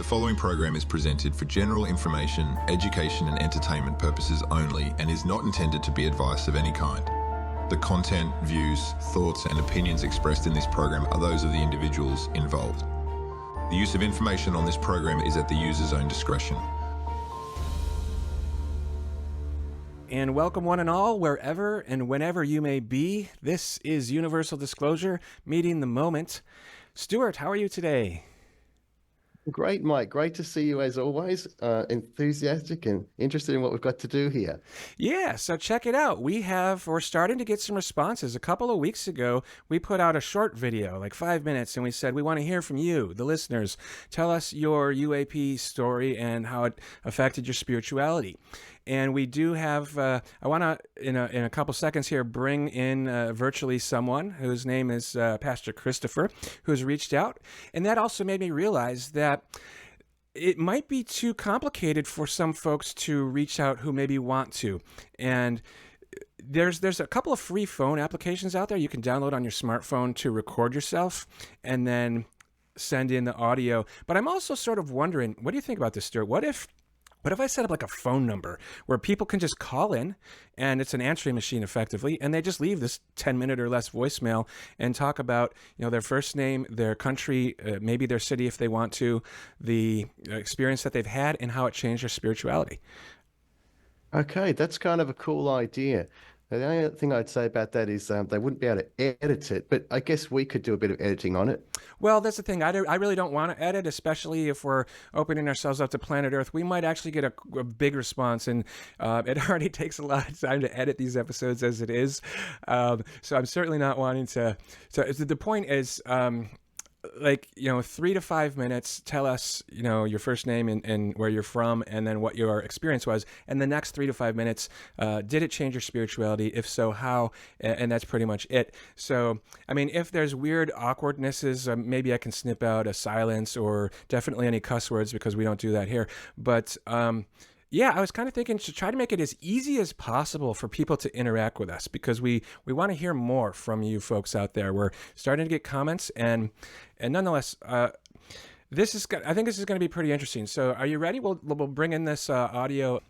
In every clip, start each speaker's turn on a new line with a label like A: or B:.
A: The following program is presented for general information, education and entertainment purposes only and is not intended to be advice of any kind. The content, views, thoughts and opinions expressed in this program are those of the individuals involved. The use of information on this program is at the user's own discretion.
B: And welcome one and all, wherever and whenever you may be. This is Universal Disclosure, meeting the moment. Stuart, how are you today?
C: Great, Mike. Great to see you as always. Enthusiastic and interested in what we've got to do here.
B: Yeah, so check it out. We're starting to get some responses. A couple of weeks ago, we put out a short video, like 5 minutes, and we said, we want to hear from you, the listeners. Tell us your UAP story and how it affected your spirituality. And we do have, I want to, in a couple seconds here, bring in virtually someone whose name is Pastor Christopher, who's reached out. And that also made me realize that it might be too complicated for some folks to reach out who maybe want to. And there's a couple of free phone applications out there you can download on your smartphone to record yourself and then send in the audio. But I'm also sort of wondering, what do you think about this, Stuart? What if I set up like a phone number where people can just call in and it's an answering machine effectively, and they just leave this 10-minute or less voicemail and talk about, their first name, their country, maybe their city if they want to, the experience that they've had and how it changed their spirituality.
C: Okay, that's kind of a cool idea. The only thing I'd say about that is they wouldn't be able to edit it, but I guess we could do a bit of editing on it.
B: Well, that's the thing. I really don't want to edit, especially if we're opening ourselves up to planet Earth. We might actually get a big response, and it already takes a lot of time to edit these episodes as it is. So I'm certainly not wanting to. So the point is, 3 to 5 minutes, tell us, your first name and where you're from, and then what your experience was. And the next 3 to 5 minutes, did it change your spirituality? If so, how? And that's pretty much it. So, if there's weird awkwardnesses, maybe I can snip out a silence or definitely any cuss words because we don't do that here. But, yeah, I was kind of thinking to try to make it as easy as possible for people to interact with us because we want to hear more from you folks out there. We're starting to get comments, and nonetheless, I think this is going to be pretty interesting. So are you ready? We'll bring in this audio.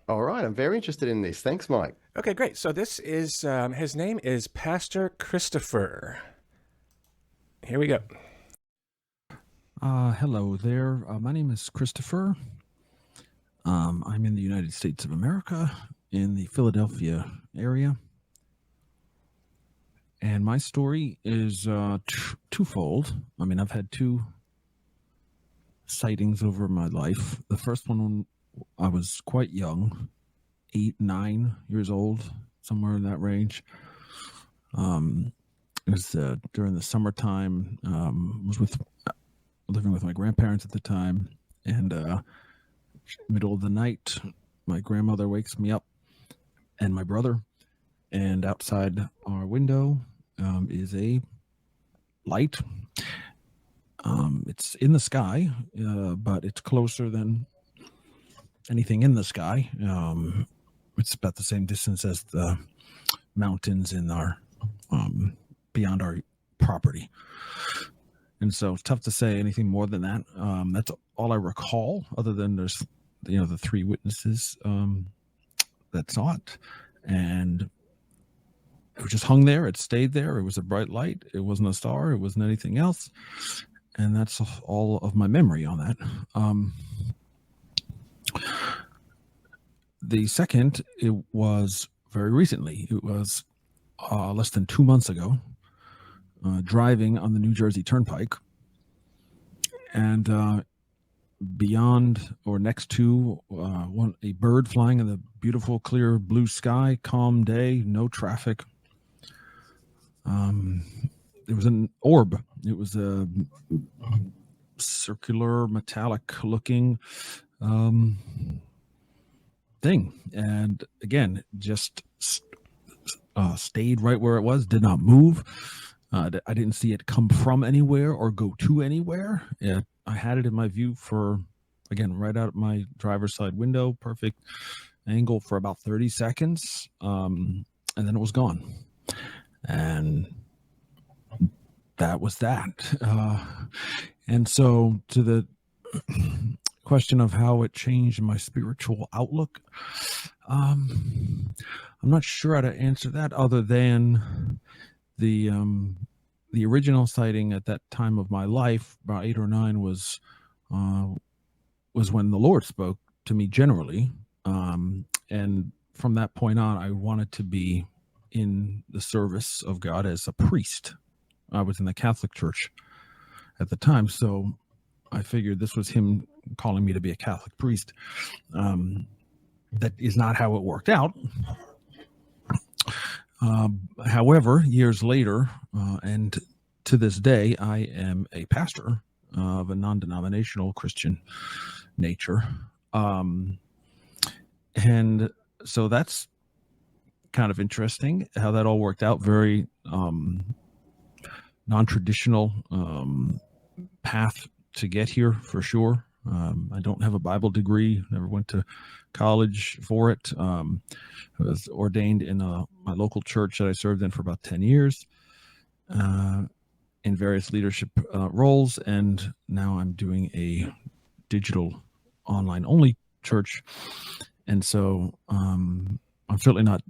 C: All right, I'm very interested in this. Thanks, Mike.
B: Okay, great. So this is, his name is Pastor Christopher. Here we go.
D: Hello there. My name is Christopher. I'm in the United States of America, in the Philadelphia area. And my story is twofold. I've had two sightings over my life. The first one when I was quite young, 8, 9 years old, somewhere in that range. It was during the summertime. Was living with my grandparents at the time, and middle of the night, my grandmother wakes me up and my brother, and outside our window is a light. It's in the sky, but it's closer than anything in the sky. It's about the same distance as the mountains in our beyond our property. And so it's tough to say anything more than that. That's all I recall, other than there's, the 3 witnesses that saw it. And it just hung there. It stayed there. It was a bright light. It wasn't a star. It wasn't anything else. And that's all of my memory on that. The second, it was very recently. It was less than 2 months ago. Driving on the New Jersey Turnpike, and beyond or next to a bird flying in the beautiful clear blue sky, calm day, no traffic. It was an orb. It was a circular metallic looking thing, and again just stayed right where it was, did not move. I didn't see it come from anywhere or go to anywhere. I had it in my view for, again, right out my driver's side window, perfect angle for about 30 seconds, and then it was gone. And that was that. And so to the question of how it changed my spiritual outlook. I'm not sure how to answer that other than the original sighting at that time of my life, about 8 or 9, was when the Lord spoke to me generally, and from that point on, I wanted to be in the service of God as a priest. I was in the Catholic Church at the time, so I figured this was him calling me to be a Catholic priest. That is not how it worked out. However, years later, and to this day, I am a pastor of a non-denominational Christian nature. And so that's kind of interesting how that all worked out. Very non-traditional path to get here, for sure. I don't have a Bible degree, never went to college for it. I was ordained in my local church that I served in for about 10 years in various leadership roles, and now I'm doing a digital online only church. And so I'm certainly not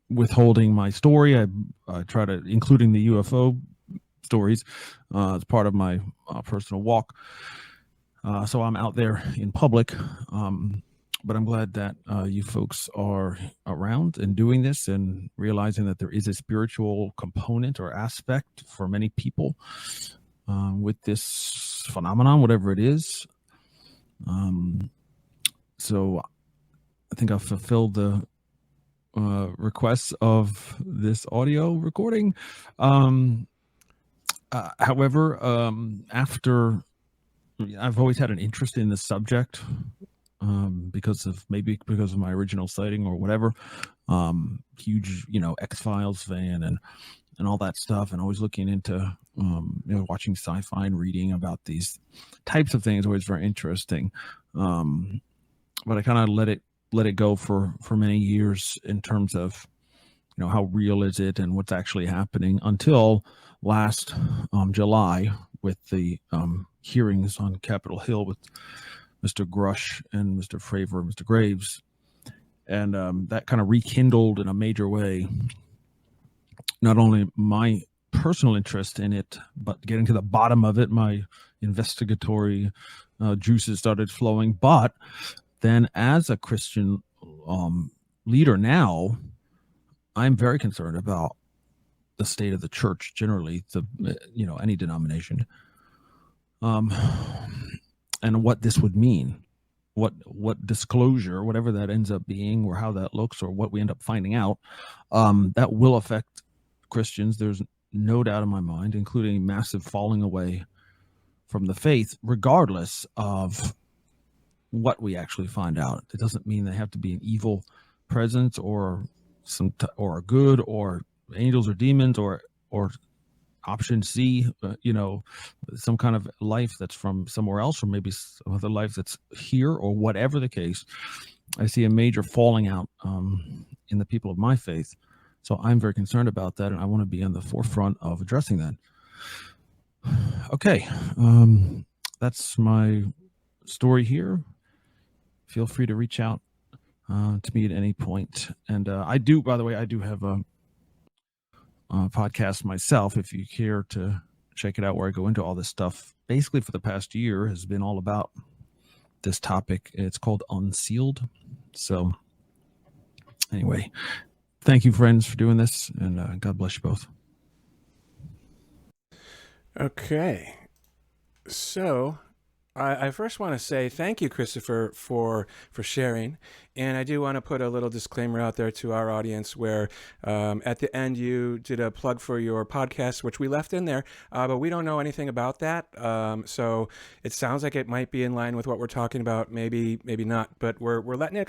D: withholding my story. I try to, including the UFO stories, as part of my personal walk. So I'm out there in public, but I'm glad that you folks are around and doing this and realizing that there is a spiritual component or aspect for many people with this phenomenon, whatever it is. So I think I've fulfilled the requests of this audio recording. However, after I've always had an interest in this subject, because of my original sighting or whatever, huge, X-Files fan and all that stuff, and always looking into, watching sci-fi and reading about these types of things, always very interesting. But I kind of let it go for many years in terms of, how real is it and what's actually happening, until last July with the hearings on Capitol Hill with Mr. Grush and Mr. Fravor and Mr. Graves. And that kind of rekindled in a major way not only my personal interest in it, but getting to the bottom of it, my investigatory juices started flowing. But then as a Christian leader now, I'm very concerned about the state of the church generally, any denomination, and what this would mean, what disclosure, whatever that ends up being, or how that looks, or what we end up finding out, that will affect Christians. There's no doubt in my mind, including massive falling away from the faith, regardless of what we actually find out. It doesn't mean they have to be an evil presence or or a good, or angels or demons, or option C, some kind of life that's from somewhere else, or maybe some other life that's here, or whatever the case. I see a major falling out in the people of my faith. So I'm very concerned about that, and I want to be on the forefront of addressing that. Okay, that's my story here. Feel free to reach out to me at any point. And I do have a podcast myself, if you care to check it out, where I go into all this stuff. Basically, for the past year has been all about this topic. It's called Unsealed. So anyway, thank you, friends, for doing this, and God bless you both.
B: Okay. So I first want to say thank you, Christopher, for sharing. And I do want to put a little disclaimer out there to our audience where at the end you did a plug for your podcast, which we left in there, but we don't know anything about that. So it sounds like it might be in line with what we're talking about, maybe not, but we're letting it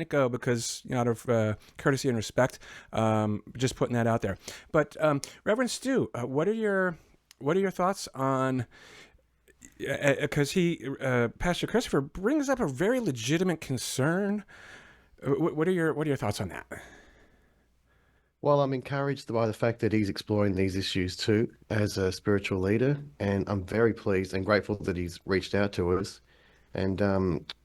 B: go because, out of courtesy and respect, just putting that out there. But Reverend Stu, what are your thoughts on, because Pastor Christopher brings up a very legitimate concern. What are your thoughts on that?
C: Well, I'm encouraged by the fact that he's exploring these issues too as a spiritual leader, and I'm very pleased and grateful that he's reached out to us. And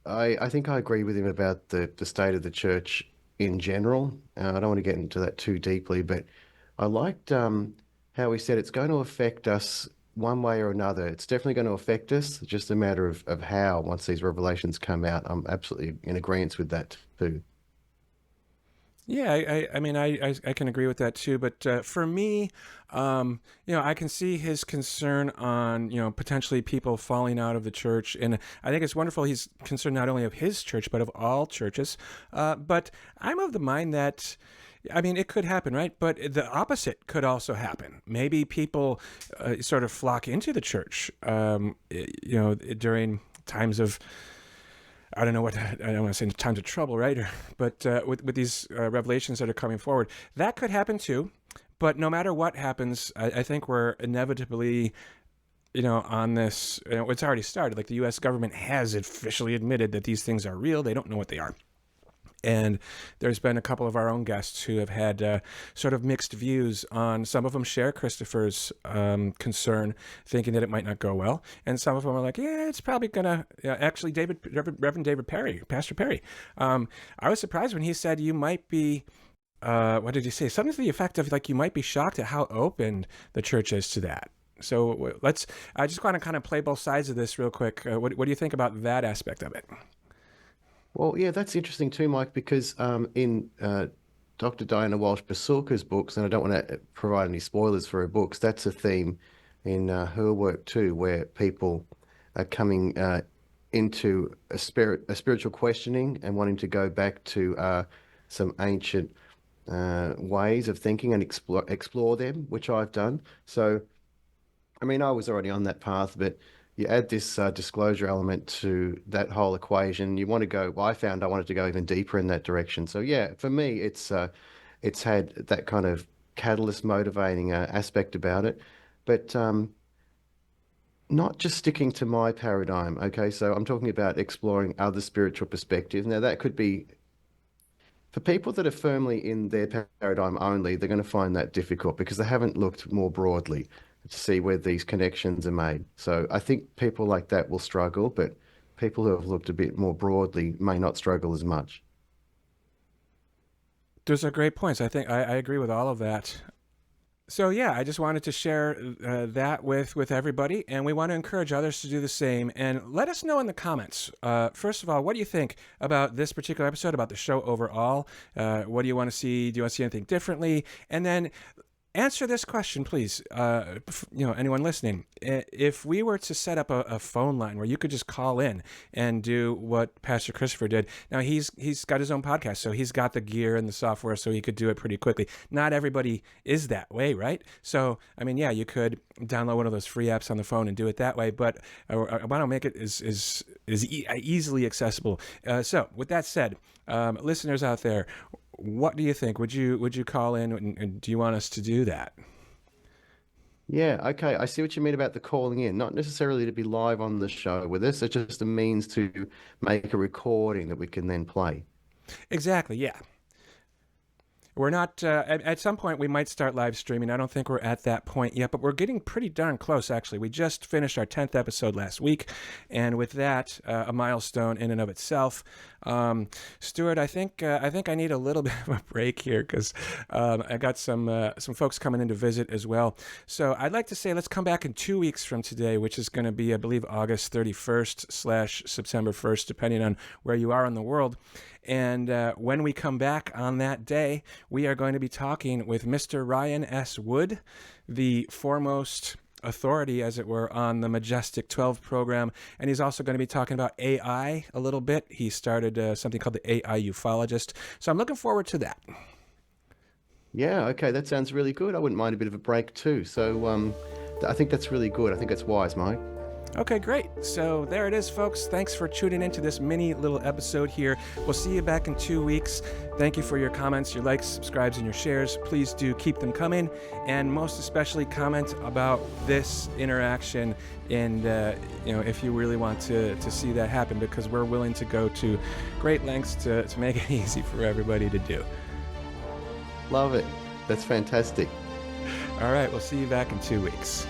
C: I think I agree with him about the state of the church in general. I don't want to get into that too deeply, but I liked how he said it's going to affect us one way or another. It's definitely going to affect us, just a matter of how once these revelations come out. I'm absolutely in agreement with that too.
B: Yeah, I mean, I can agree with that too. But for me, I can see his concern on, potentially people falling out of the church. And I think it's wonderful he's concerned not only of his church, but of all churches. But I'm of the mind that, I mean, it could happen, right? But the opposite could also happen. Maybe people sort of flock into the church, during times of, I don't know what, I don't want to say times of trouble, right? But with these revelations that are coming forward, that could happen too. But no matter what happens, I think we're inevitably, on this, it's already started. Like the U.S. government has officially admitted that these things are real. They don't know what they are. And there's been a couple of our own guests who have had sort of mixed views on. Some of them share Christopher's concern, thinking that it might not go well, and some of them are like, "Yeah, it's probably gonna." Actually, Reverend David Perry, Pastor Perry, I was surprised when he said you might be. What did he say? Something to the effect of like you might be shocked at how open the church is to that. So I just want to kind of play both sides of this real quick. What do you think about that aspect of it?
C: Well, yeah, that's interesting too, Mike, because in Dr. Diana Walsh Basulka's books, and I don't want to provide any spoilers for her books, that's a theme in her work too, where people are coming into a spiritual questioning and wanting to go back to some ancient ways of thinking and explore them, which I've done. So, I mean, I was already on that path, but you add this disclosure element to that whole equation. You want to go, well, I found I wanted to go even deeper in that direction. So yeah, for me, it's had that kind of catalyst motivating aspect about it, but not just sticking to my paradigm. Okay, so I'm talking about exploring other spiritual perspectives. Now that could be for people that are firmly in their paradigm only, they're going to find that difficult because they haven't looked more broadly to see where these connections are made. So I think people like that will struggle, but people who have looked a bit more broadly may not struggle as much.
B: Those are great points. I think I agree with all of that. So yeah, I just wanted to share that with everybody, and we want to encourage others to do the same. And let us know in the comments. First of all, what do you think about this particular episode, about the show overall? What do you want to see? Do you want to see anything differently? And then answer this question, please. Anyone listening, if we were to set up a phone line where you could just call in and do what Pastor Christopher did. Now he's got his own podcast, so he's got the gear and the software, so he could do it pretty quickly. Not everybody is that way, right? So I mean, yeah, you could download one of those free apps on the phone and do it that way. But I want to make it as easily accessible. So with that said, listeners out there, what do you think? Would you call in, and do you want us to do that?
C: Yeah, okay. I see what you mean about the calling in, not necessarily to be live on the show with us. It's just a means to make a recording that we can then play.
B: Exactly, yeah. We're not, at some point we might start live streaming. I don't think we're at that point yet, but we're getting pretty darn close, actually. We just finished our 10th episode last week, and with that, a milestone in and of itself. Stuart, I think I need a little bit of a break here because I got some folks coming in to visit as well. So I'd like to say let's come back in 2 weeks from today, which is going to be, I believe, August 31st / September 1st, depending on where you are in the world. And when we come back on that day, we are going to be talking with Mr. Ryan S. Wood, the foremost authority, as it were, on the Majestic 12 program. And he's also going to be talking about AI a little bit. He started something called the AI Ufologist. So I'm looking forward to that.
C: Yeah, okay, that sounds really good. I wouldn't mind a bit of a break too. So I think that's really good. I think that's wise, Mike.
B: Okay, great. So there it is, folks. Thanks for tuning into this mini little episode here. We'll see you back in 2 weeks. Thank you for your comments, your likes, subscribes, and your shares. Please do keep them coming, and most especially comment about this interaction. And if you really want to see that happen, because we're willing to go to great lengths to make it easy for everybody to do.
C: Love it. That's fantastic.
B: All right, we'll see you back in 2 weeks.